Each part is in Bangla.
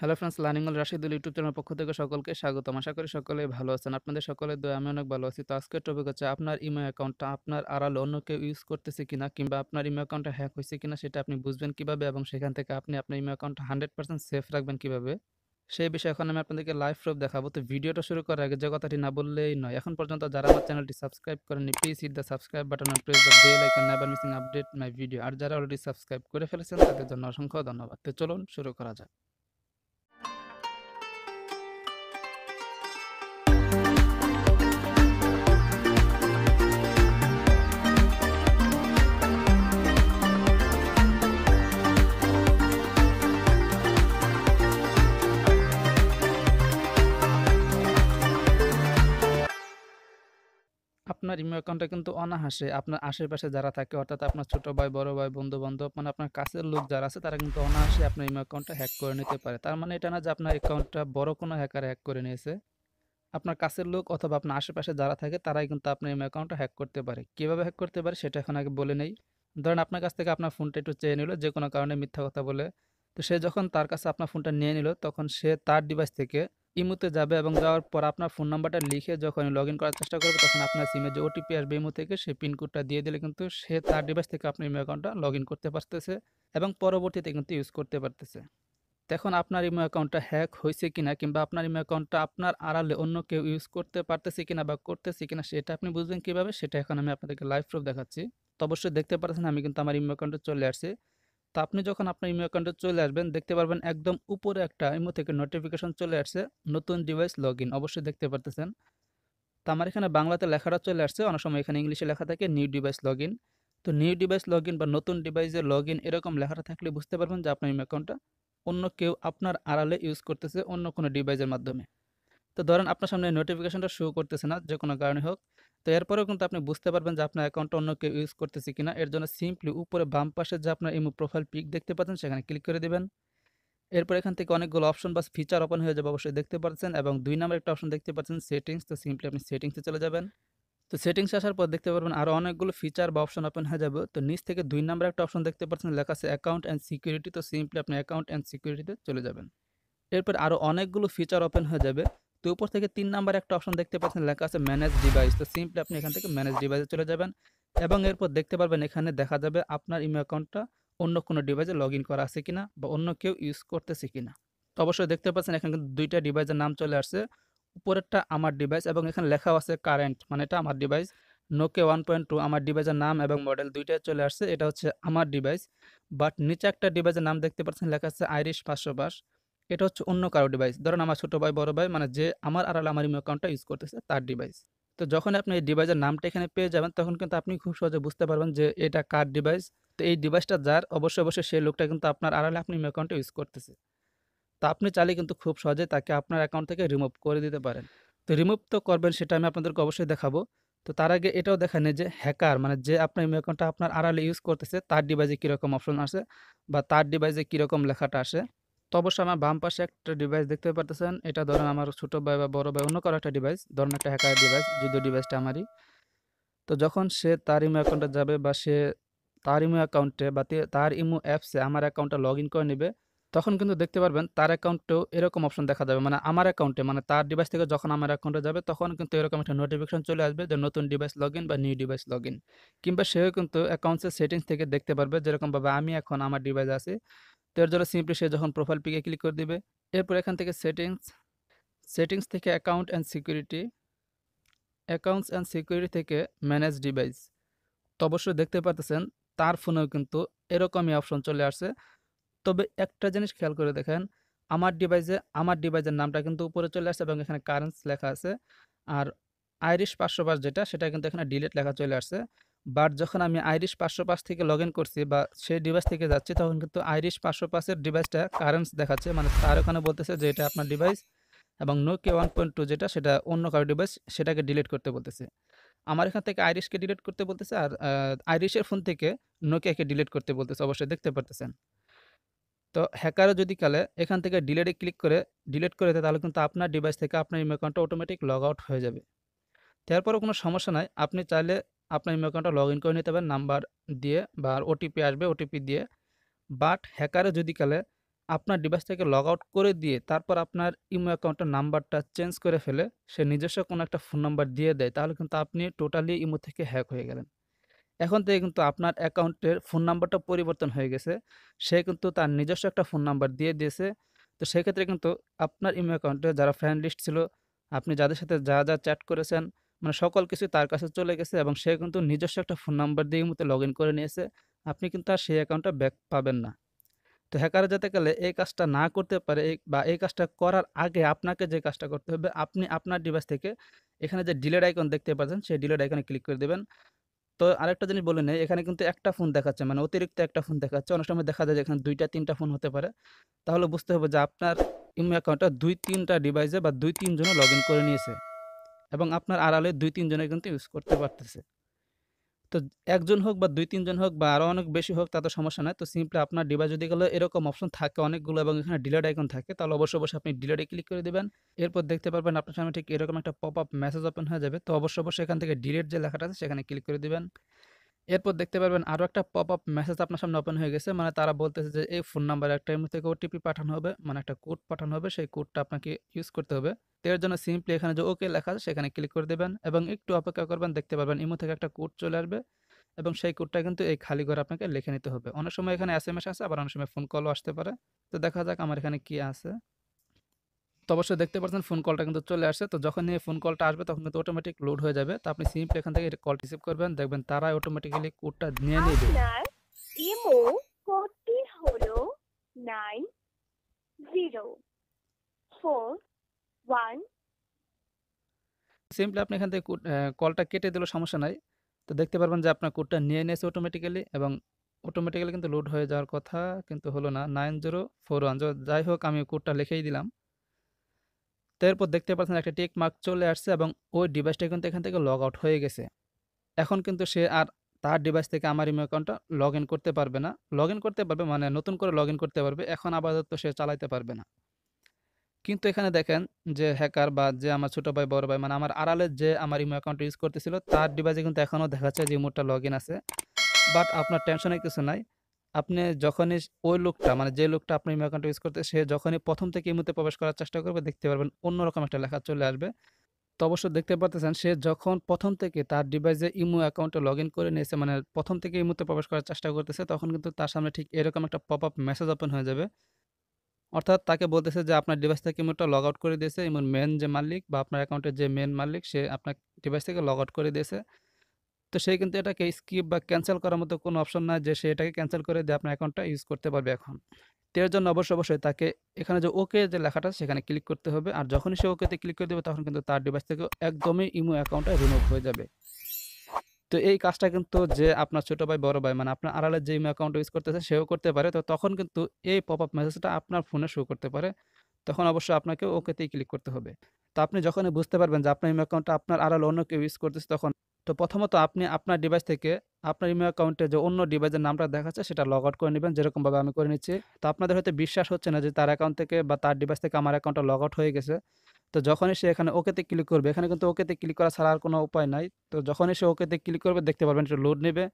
Hello friends, learning with Rashidul YouTube চ্যানেলের পক্ষ থেকে সকলকে স্বাগতম। আশা করি সকলেই ভালো আছেন। আপনাদের সকলের দোয়ায় আমি অনেক ভালো আছি। তো আজকের টপিক হচ্ছে আপনার ইমেইল অ্যাকাউন্টটা আপনার আড়ালে অন্য কেউ ইউজ করতেছে কিনা কিংবা আপনার ইমেইল অ্যাকাউন্টটা হ্যাক হইছে কিনা সেটা আপনি বুঝবেন কিভাবে এবং সেখান থেকে আপনি আপনার ইমেইল অ্যাকাউন্টটা 100% সেফ রাখবেন কিভাবে? সেই বিষয়ে এখন আমি আপনাদেরকে লাইভ প্রুফ দেখাবো। তো ভিডিওটা শুরু করার আগে যে কথাটি না বললেই নয়। এখন পর্যন্ত যারা আমার চ্যানেলটি সাবস্ক্রাইব করেননি, please hit the subscribe button and press the bell icon never missing update my video. আর যারা অলরেডি সাবস্ক্রাইব করে ফেলেছেন তাদের জন্য অসংখ্য ধন্যবাদ। তো চলুন শুরু করা যাক। আপনার ইমেইল অ্যাকাউন্টটা কিন্তু অনায়াসে আপনার আশেপাশে যারা থাকে অর্থাৎ আপনার ছোট ভাই, বড় ভাই, বন্ধু-বান্ধব মানে আপনার কাছের লোক যারা আছে তারা কিন্তু অনায়াসে আপনার ইমেইল অ্যাকাউন্টটা হ্যাক করে নিতে পারে। তার মানে এটা না যে আপনার অ্যাকাউন্টটা বড় কোনো হ্যাকার হ্যাক করে নিয়েছে। আপনার কাছের লোক অথবা আপনার আশেপাশে যারা থাকে তারাই কিন্তু আপনার ইমেইল অ্যাকাউন্টটা হ্যাক করতে পারে। কিভাবে হ্যাক করতে পারে সেটা এখন আগে বলে নেই। ধরেন আপনার কাছ থেকে আপনার ফোনটা একটু চেয়ে নিল যে কোনো কারণে মিথ্যা কথা বলে। তো সে যখন তার কাছে আপনার ফোনটা নিয়ে নিল তখন সে তার ডিভাইস থেকে ইমোতে যাবে এবং যাওয়ার পর আপনার ফোন নাম্বারটা লিখে যখন লগইন করার চেষ্টা করবে তখন আপনার সিমে যে ওটিপি আসবে ইমো থেকে সেই পিন কোডটা দিয়ে দিলে কিন্তু সে তার ডিভাইস থেকে আপনার ইমেইল অ্যাকাউন্টটা লগইন করতে পারতেছে এবং পরবর্তীতে কিন্তু ইউজ করতে পারতেছে। তো এখন আপনার ইমো অ্যাকাউন্টটা হ্যাক হইছে কিনা কিংবা আপনার ইমো অ্যাকাউন্টটা আপনার আড়ালে অন্য কেউ ইউজ করতে পারতেছে কিনা বা করতেছে কিনা সেটা আপনি বুঝবেন কিভাবে? সেটা এখন আমি আপনাদেরকে লাইভ প্রুফ দেখাচ্ছি। তো অবশ্যই দেখতে পাচ্ছেন আমি কিন্তু আমার ইমো অ্যাকাউন্টে চলে আসছি। তো আপনি যখন আপনার ইমো অ্যাকাউন্টে চলে আসবেন দেখতে পারবেন একদম উপরে একটা ইমো থেকে নোটিফিকেশন চলে আসছে, নতুন ডিভাইস লগইন। অবশ্যই দেখতে পারতেছেন। তো আমার এখানে বাংলাতে লেখাটা চলে আসছে, অনেক সময় এখানে ইংলিশে লেখা থাকে নিউ ডিভাইস লগইন। তো নিউ ডিভাইস লগইন বা নতুন ডিভাইসে লগইন এরকম লেখাটা থাকলে বুঝতে পারবেন যে আপনার ইমো অ্যাকাউন্টটা অন্য কেউ আপনার আড়ালে ইউজ করতেছে অন্য কোনো ডিভাইসের মাধ্যমে। তো ধরেন আপনার সামনে নোটিফিকেশনটা শো করতেছে না যে কোনো কারণে হোক। তো এরপরেও কিন্তু আপনি বুঝতে পারবেন যে আপনার অ্যাকাউন্টটা অন্য কেউ ইউজ করতেছে কিনা। এর জন্য সিম্পলি উপরে বাম পাশে যে আপনার ইমো প্রোফাইল পিক দেখতে পাচ্ছেন সেখানে ক্লিক করে দিবেন। এরপর এখান থেকে অনেকগুলো অপশন বা ফিচার ওপেন হয়ে যাবে, অবশ্যই দেখতে পাচ্ছেন, এবং ২ নাম্বার একটা অপশন দেখতে পাচ্ছেন সেটিংস। তো সিম্পলি আপনি সেটিংসে চলে যাবেন। তো সেটিংসে আসার পর দেখতে পারবেন আরো অনেকগুলো ফিচার বা অপশন ওপেন হয়ে যাবে। তো নিচ থেকে ২ নাম্বার একটা অপশন দেখতে পাচ্ছেন লেখা আছে অ্যাকাউন্ট অ্যান্ড সিকিউরিটি। তো সিম্পলি আপনি অ্যাকাউন্ট অ্যান্ড সিকিউরিটিতে চলে যাবেন। এরপর আরো অনেকগুলো ফিচার ওপেন হয়ে যাবে। তো উপর থেকে ৩ নাম্বার একটা অপশন দেখতে পাচ্ছেন লেখা আছে ম্যানেজ ডিভাইস। তো সিম্পলি আপনি এখান থেকে ম্যানেজ ডিভাইসে চলে যাবেন এবং এরপর দেখতে পারবেন এখানে দেখা যাবে আপনার ইমেল অ্যাকাউন্টটা অন্য কোনো ডিভাইসে লগইন করা আছে কিনা বা অন্য কেউ ইউজ করতেছে কিনা। তো অবশ্যই দেখতে পাচ্ছেন এখানে কিন্তু ২ টা ডিভাইসের নাম চলে আসছে। উপরেরটা আমার ডিভাইস এবং এখানে লেখাও আছে কারেন্ট, মানে এটা আমার ডিভাইস। নোকিয়া 1.2 আমার ডিভাইসের নাম এবং মডেল ২ টাই চলে আসছে। এটা হচ্ছে আমার ডিভাইস। বাট নিচে একটা ডিভাইসের নাম দেখতে পাচ্ছেন লেখা আছে আইরিশ ৫০০+। এটা হচ্ছে অন্য কারো ডিভাইস। ধরেন আমার ছোট ভাই, বড় ভাই মানে যে আমার আড়ালে আমার ইমেইল অ্যাকাউন্টটা ইউজ করতেছে তার ডিভাইস। তো যখন আপনি এই ডিভাইসের নামটা এখানে পেয়ে যাবেন তখন কিন্তু আপনি খুব সহজে বুঝতে পারবেন যে এটা কার ডিভাইস। তো এই ডিভাইসটা যার অবশ্যই সেই লোকটা কিন্তু আপনার আড়ালে আপনি ইমেইল অ্যাকাউন্টটা ইউজ করতেছে। তো আপনি চাইলে কিন্তু খুব সহজেই তাকে আপনার অ্যাকাউন্ট থেকে রিমুভ করে দিতে পারেন। তো রিমুভ তো করবেন সেটা আমি আপনাদেরকে অবশ্যই দেখাবো। তো তার আগে এটাও দেখে নেই যে হ্যাকার মানে যে আপনার ইমেইল অ্যাকাউন্টটা আপনার আড়ালে ইউজ করতেছে তার ডিভাইসে কীরকম অপশন আসে বা তার ডিভাইসে কীরকম লেখাটা আসে। তো অবশ্যই আমার বাম পাশে একটা ডিভাইস দেখতে পারতেছেন। এটা ধরেন আমার ছোট ভাই বা বড় ভাই অন্য কারো একটা ডিভাইস। ধরেন একটা হ্যাকারের ডিভাইস, যদিও ডিভাইসটা আমারই। তো যখন সে তার ইমো অ্যাকাউন্টে যাবে বা সে তার ইমো অ্যাকাউন্টে বা তার ইমো অ্যাপসে আমার অ্যাকাউন্টটা লগ ইন করে নেবে, তখন কিন্তু দেখতে পারবেন তার অ্যাকাউন্টেও এরকম অপশন দেখা যাবে। মানে আমার অ্যাকাউন্টে মানে তার ডিভাইস থেকে যখন আমার অ্যাকাউন্টে যাবে তখন কিন্তু এরকম একটা নোটিফিকেশন চলে আসবে যে নতুন ডিভাইস লগ ইন বা নিউ ডিভাইস লগ ইন। কিংবা সেও কিন্তু অ্যাকাউন্টসের সেটিংস থেকে দেখতে পারবে যেরকমভাবে আমি এখন আমার ডিভাইস আছি। তো এর জন্য সিম্পলি সে যখন প্রোফাইল পিকে ক্লিক করে দিবে, এরপর এখান থেকে সেটিংস থেকে অ্যাকাউন্টস অ্যান্ড সিকিউরিটি থেকে ম্যানেজ ডিভাইস। তো অবশ্যই দেখতে পারতেছেন তার ফোনেও কিন্তু এরকমই অপশন চলে আসছে। তবে একটা জিনিস খেয়াল করে দেখেন, আমার ডিভাইসের নামটা কিন্তু উপরে চলে আসছে এবং এখানে কারেন্টস লেখা আছে। আর আইরিশ ৫০০+ যেটা সেটা কিন্তু এখানে ডিলিট লেখা চলে আসছে। বাট যখন আমি আইরিশ ৫০০+ থেকে লগ ইন করছি বা সেই ডিভাইস থেকে যাচ্ছি তখন কিন্তু আইরিশ ৫০০+ এর ডিভাইসটা কারেন্টস দেখাচ্ছে। মানে তার ওখানে বলতেছে যে এটা আপনার ডিভাইস এবং নোকিয়া 1.2 যেটা সেটা অন্য কারো ডিভাইস, সেটাকে ডিলিট করতে বলতেছে। আমার এখান থেকে আইরিশকে ডিলিট করতে বলতেছে আর আইরিশের ফোন থেকে নোকিয়াকে ডিলিট করতে বলতেছে, অবশ্যই দেখতে পারতেছেন। তো হ্যাকারও যদি কালে এখান থেকে ডিলিটে ক্লিক করে ডিলিট করে দেয় তাহলে কিন্তু আপনার ডিভাইস থেকে আপনার ইমেল অ্যাকাউন্টটা অটোমেটিক লগ আউট হয়ে যাবে। তারপরেও কোনো সমস্যা নাই। আপনি চাইলে আপনার ইমেল অ্যাকাউন্টটা লগ ইন করে নিতে পারেন নাম্বার দিয়ে বা ওটিপি আসবে ওটিপি দিয়ে। বাট হ্যাকারে যদি কালে আপনার ডিভাইস থেকে লগ আউট করে দিয়ে তারপর আপনার ইমো অ্যাকাউন্টের নাম্বারটা চেঞ্জ করে ফেলে সে নিজস্ব কোনো একটা ফোন নাম্বার দিয়ে দেয়, তাহলে কিন্তু আপনি টোটালি ইমো থেকে হ্যাক হয়ে গেলেন। এখন থেকে কিন্তু আপনার অ্যাকাউন্টের ফোন নাম্বারটা পরিবর্তন হয়ে গেছে। সে কিন্তু তার নিজস্ব একটা ফোন নাম্বার দিয়ে দিয়েছে। তো সেক্ষেত্রে কিন্তু আপনার ইমো অ্যাকাউন্টে যারা ফ্রেন্ড লিস্ট ছিল, আপনি যাদের সাথে যা চ্যাট করেছেন, মানে সকল কিছুই তার কাছে চলে গেছে এবং সে কিন্তু নিজস্ব একটা ফোন নাম্বার দিয়ে ইমোতে লগইন করে নিয়েছে। আপনি কিন্তু আর সেই অ্যাকাউন্টটা ব্যাক পাবেন না। তো হ্যাকার যেতে গেলে এই কাজটা না করতে পারে বা এই কাজটা করার আগে আপনাকে যে কাজটা করতে হবে, আপনি আপনার ডিভাইস থেকে এখানে যে ডিলিট আইকন দেখতে পাচ্ছেন, সেই ডিলিট আইকনে ক্লিক করে দিবেন। তো আরেকটা জিনিস বলে নেই, এখানে কিন্তু একটা ফোন দেখাচ্ছে, মানে অতিরিক্ত একটা ফোন দেখাচ্ছে। অনেক সময় দেখা যায় যে এখানে ২ টা ৩ টা ফোন হতে পারে। তাহলে বুঝতে হবে যে আপনার ইমো অ্যাকাউন্টটা ২-৩ টা ডিভাইসে বা ২-৩ জনে লগইন করে নিয়েছে এবং আপনার আড়ালে ২-৩ জনে কিন্তু ইউজ করতে পারতেছে। তো একজন হোক বা ২-৩ জন হোক বা আরো অনেক বেশি হোক তাতে সমস্যা নাই। তো সিম্পলি আপনার ডিভাইস যদি গেলে এরকম অপশন থাকে অনেকগুলো এবং এখানে ডিলিট আইকন থাকে, তাহলে অবশ্যই আপনি ডিলিট এ ক্লিক করে দিবেন। এরপর দেখতে পারবেন আপনার সামনে ঠিক এরকম একটা পপআপ মেসেজ ওপেন হয়ে যাবে। তো অবশ্যই এখান থেকে ডিলিট যে লেখাটা আছে সেখানে ক্লিক করে দিবেন। এরপর দেখতে পারবেন আরো একটা পপআপ মেসেজ আপনার সামনে ওপেন হয়ে গেছে। মানে তারা বলতেছে যে এই ফোন নাম্বারে একটা ইমো থেকে ওটিপি পাঠানো হবে। মানে একটা কোড পাঠানো হবে। সেই কোডটা আপনাকে ইউজ করতে হবে। তো এর জন্য সিম্পলি এখানে যে ওকে লেখা আছে সেখানে ক্লিক করে দিবেন এবং একটু অপেক্ষা করবেন। দেখতে পারবেন ইমো থেকে একটা কোড চলে আসবে এবং সেই কোডটা কিন্তু এই খালি ঘরে আপনাকে লিখে নিতে হবে। অনেক সময় এখানে এসএমএস আসে, আবার অনেক সময় ফোন কলও আসতে পারে। তো দেখা যাক আমার এখানে কি আছে। তো অবশ্যই দেখতে পাচ্ছেন ফোন কলটা কিন্তু চলে আসছে। তো যখনই এই ফোন কলটা আসবে তখন কিন্তু অটোমেটিক লোড হয়ে যাবে। তো আপনি সিম্পলি এখান থেকে কল রিসিভ করবেন। দেখবেন তারা অটোমেটিক্যালি কোডটা নিয়ে নিবে। আপনার ইমো কোডটি হলো 9041। সিম্পলি আপনি এখান থেকে কলটা কেটে দিলেও সমস্যা নাই। তো দেখতে পারবেন যে আপনার কোডটা নিয়ে নিয়েছে অটোমেটিক্যালি এবং অটোমেটিক্যালি কিন্তু লোড হয়ে যাওয়ার কথা কিন্তু হলো না। 9041 যাই হোক আমি কোডটা লিখেই দিলাম। তো এরপর দেখতে পাচ্ছেন একটা টিক মার্ক চলে আসছে এবং ওই ডিভাইসটা কিন্তু এখান থেকে লগ আউট হয়ে গেছে। এখন কিন্তু সে আর তার ডিভাইস থেকে আমার ইমেল অ্যাকাউন্টটা লগইন করতে পারবে না। লগইন করতে পারবে মানে নতুন করে লগইন করতে পারবে। এখন আপাতত সে চালাইতে পারবে না। কিন্তু এখানে দেখেন যে হ্যাকার বা যে আমার ছোট ভাই, বড় ভাই মানে আমার আড়ালে যে আমার ইমো অ্যাকাউন্ট ইউজ করতেছিল তার ডিভাইসে কিন্তু এখনো দেখাচ্ছে যে ইমোটা লগইন আছে। বাট আপনার টেনশনের কিছু নাই। আপনি যখনই ওই লোকটা মানে যে লোকটা আপনার ইমো অ্যাকাউন্ট ইউজ করতে সে যখনই ১ম থেকে ইমোতে প্রবেশ করার চেষ্টা করবে দেখতে পারবেন অন্যরকম একটা লেখা চলে আসবে। তো অবশ্যই দেখতে পারতেছেন সে যখন ১ম থেকে তার ডিভাইসে ইমো অ্যাকাউন্টে লগইন করে নিয়েছে মানে ১ম থেকে ইমোতে প্রবেশ করার চেষ্টা করতেছে তখন কিন্তু তার সামনে ঠিক এরকম একটা পপআপ মেসেজ ওপেন হয়ে যাবে। অর্থাৎ তাকে বলতেছে যে আপনার ডিভাইস থেকে ইমোটা লগ আউট করে দিয়েছে। ইমোর মেইন যে মালিক বা আপনার অ্যাকাউন্টের যে মেইন মালিক সে আপনার ডিভাইস থেকে লগ আউট করে দিয়েছে। তো সে কিন্তু এটাকে স্কিপ বা ক্যানসেল করার মতো কোনো অপশন নাই যে সে এটাকে ক্যানসেল করে দিয়ে আপনার অ্যাকাউন্টটা ইউজ করতে পারবে এখন। তো এর জন্য অবশ্যই তাকে এখানে যে ওকে যে লেখাটা সেখানে ক্লিক করতে হবে। আর যখনই সে ওকেতে ক্লিক করে দেবে তখন কিন্তু তার ডিভাইস থেকে একদমই ইমো অ্যাকাউন্টটা রিমুভ হয়ে যাবে। তো এই কাজটা কিন্তু যে আপনার ছোট ভাই, বড় ভাই মানে আপনার আড়ালে যে ইমো অ্যাকাউন্ট ইউজ করতেছে সেও করতে পারে। তো তখন কিন্তু এই পপআপ মেসেজটা আপনার ফোনে শো করতে পারে। তখন অবশ্যই আপনাকে ওকেতেই ক্লিক করতে হবে। তো আপনি যখনই বুঝতে পারবেন যে আপনার ইমো অ্যাকাউন্টটা আপনার আড়ালে অন্য কেউ ইউজ করতেছে তখন তো প্রথমত আপনি আপনার ডিভাইস থেকে আপনার ইমেইল অ্যাকাউন্টে যে অন্য ডিভাইসের নামটা দেখাচ্ছে সেটা লগ আউট করে নিবেন যেরকমভাবে আমি করে নিচ্ছি। তো আপনাদের হয়তো বিশ্বাস হচ্ছে না যে তার অ্যাকাউন্ট থেকে বা তার ডিভাইস থেকে আমার অ্যাকাউন্টটা লগ আউট হয়ে গেছে। তো যখনই সে এখানে ওকেতে ক্লিক করবে, এখানে কিন্তু ওকেতে ক্লিক করা ছাড়া আর কোনো উপায় নাই। তো যখনই সে ওকেতে ক্লিক করবে দেখতে পারবেন এটা লোড নেবে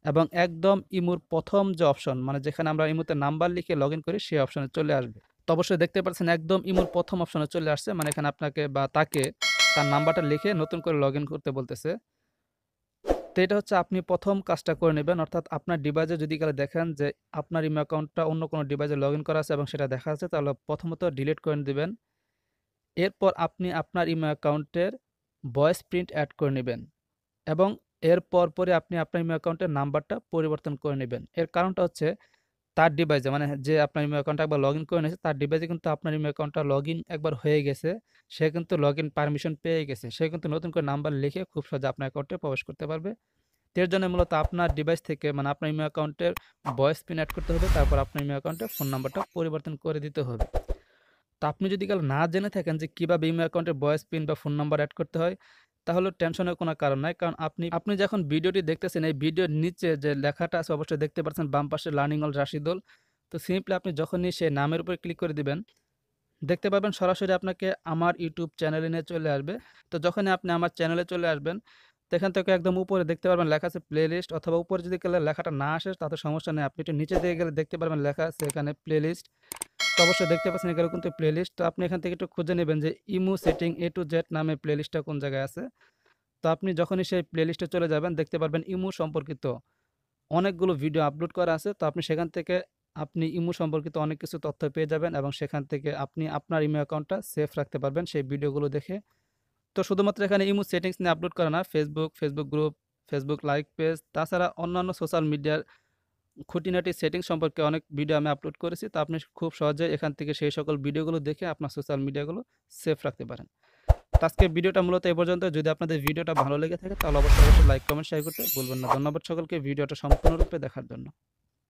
এবং একদম ইমোর ১ম যে অপশন মানে যেখানে আমরা ইমোতে নাম্বার লিখে লগইন করি সেই অপশনে চলে আসবে। তো অবশ্যই দেখতে পাচ্ছেন একদম ইমোর ১ম অপশনে চলে আসছে। মানে এখানে আপনাকে বা তাকে তার নাম্বারটা লিখে নতুন করে লগইন করতে বলতেছে। তো এটা হচ্ছে আপনি ১ম কাজটা করে নিবেন। অর্থাৎ আপনার ডিভাইসে যদি কালে দেখেন যে আপনার ইমো অ্যাকাউন্টটা অন্য কোনো ডিভাইসে লগইন করা আছে এবং সেটা দেখা যাচ্ছে তাহলে প্রথমত ডিলিট করে দিবেন। এরপর আপনি আপনার ইমো অ্যাকাউন্টের ভয়েস প্রিন্ট এড করে নিবেন এবং এর পরপরই আপনি আপনার ইমো অ্যাকাউন্টের নাম্বারটা পরিবর্তন করে নিবেন। এর কারণটা হচ্ছে তার ডিভাইসে মানে যে আপনার ইমো অ্যাকাউন্টটা একবার লগইন করে নিয়েছে তার ডিভাইসে কিন্তু আপনার ইমো অ্যাকাউন্টটা লগইন একবার হয়ে গেছে। সে কিন্তু লগইন পারমিশন পেয়ে গেছে। সে কিন্তু নতুন করে নাম্বার লিখে খুব সহজে আপনার অ্যাকাউন্টে প্রবেশ করতে পারবে। তো এর জন্য মূলত আপনার ডিভাইস থেকে মানে আপনার ইমেইল অ্যাকাউন্টের ভয়েস পিন এড করতে হবে। তারপর আপনার ইমেইল অ্যাকাউন্টে ফোন নাম্বারটা পরিবর্তন করে দিতে হবে। তো আপনি যদি কাল না জেনে থাকেন যে কিভাবে ইমেইল অ্যাকাউন্টে ভয়েস পিন বা ফোন নাম্বার এড করতে হয়, তাহলে টেনশনের কোনো কারণ নাই। কারণ আপনি যখন ভিডিওটি দেখতেছেন এই ভিডিওর নিচে যে লেখাটা আছে অবশ্যই দেখতে পাচ্ছেন বাম পাশে লার্নিং অল রাশিদুল। তো সিম্পলি আপনি যখনই সেই নামের উপর ক্লিক করে দিবেন, দেখতে পাবেন সরাসরি আপনাকে আমার ইউটিউব চ্যানেলে নিয়ে চলে আসবে। তো যখনই আপনি আমার চ্যানেলে চলে আসবেন, তো এখান থেকে একদম উপরে দেখতে পারবেন লেখা আছে প্লেলিস্ট অথবা উপরে যদি গেলে লেখাটা না আসে তাতে সমস্যা নেই। আপনি একটু নিচে দিয়ে গেলে দেখতে পারবেন লেখা আছে এখানে প্লেলিস্ট। তো অবশ্যই দেখতে পাচ্ছেন এখানে কিন্তু প্লেলিস্ট। তো আপনি এখান থেকে একটু খুঁজে নেবেন যে imo setting A to Z নামে প্লেলিস্টটা কোন জায়গায় আছে। তো আপনি যখনই সেই প্লেলিস্টে চলে যাবেন দেখতে পারবেন ইমো সম্পর্কিত অনেকগুলো ভিডিও আপলোড করা আছে। তো আপনি সেখান থেকে আপনি ইমো সম্পর্কিত অনেক কিছু তথ্য পেয়ে যাবেন এবং সেখান থেকে আপনি আপনার ইমো অ্যাকাউন্টটা সেফ রাখতে পারবেন সেই ভিডিওগুলো দেখে। তো শুধুমাত্র এখানে ইমো সেটিংস নিয়ে আপলোড করা না, Facebook group, Facebook like page, তাছাড়া অন্যান্য সোশ্যাল মিডিয়ার খুঁটিনাটি সেটিংস সম্পর্কে অনেক ভিডিও আমি আপলোড করেছি। তো আপনি খুব সহজে এখান থেকে সেই সকল ভিডিওগুলো দেখে আপনার সোশ্যাল মিডিয়াগুলো সেফ রাখতে পারেন। তো আজকের ভিডিওটা মূলত এ পর্যন্ত। যদি আপনাদের ভিডিওটা ভালো লেগে থাকে তাহলে অবশ্যই লাইক, কমেন্ট, শেয়ার করতে ভুলবেন না। ধন্যবাদ সকলকে ভিডিওটা সম্পূর্ণরূপে দেখার জন্য।